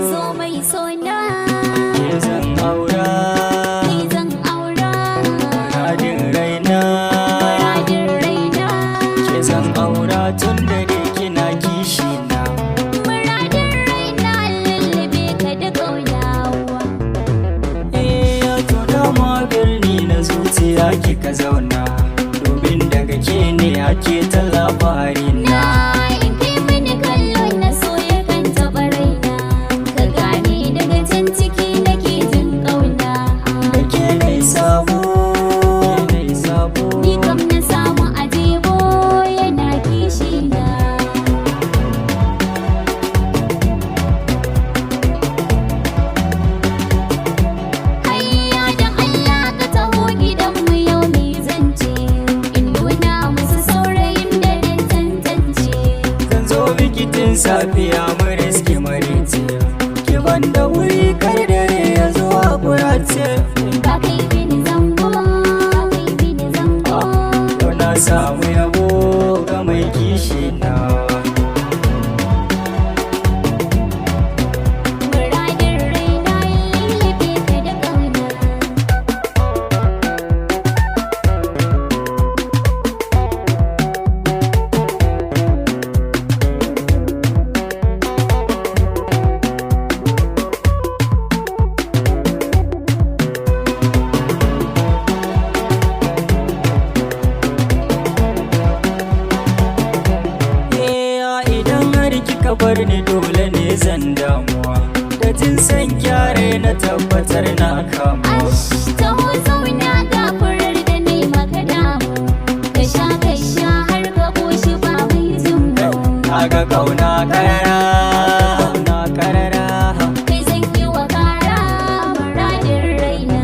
zo mai sona ke zan aura, ni zan aura muradin raina, muradin raina ke zan aura tun da dai kina kishi na. muradin raina lullube ka da ƙaunawa Ya to dama birni na zuciya kika zauna, domin daga ke ne ake ta labari na. in kai mini kallo na so ya kan taɓa raina ka gane daga can ciki nake jin ƙauna Da ke nai sabo, ni kam na samu ajebo yana kishi na hayya dan Allah ka taho gidanmu yau mai zance in nuna musu saurayin da dan tantance zan zo bikitin safiya mu riske marice, ki banda wuri kar dare ya zo a kurace. ba kai bini zango Yau na samu yabo ga mai kishi na. muradin raina lullube ka da ƙauna Idan har kika bar ni dole ne zan damuwa, da jin san kyare na tabbatar na kamuwa. Ash, taho zauna ga furar da nai maka damu ka sha har ka koshi ba mai jin mu Kaga kauna karara, kai zan yi wa kara muradin raina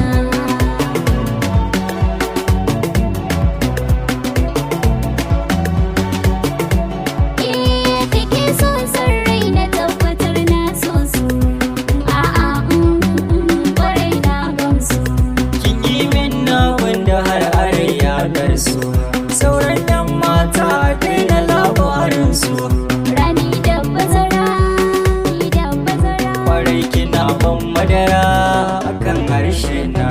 kake so san raina tabbatar na so su a'a kwarai na gamsu kin yi min na wanda har are ya garsu. Sauran yan mata daina labarin su, rani da bazara ni da bazara kwarai kina ban madara akan harshe na.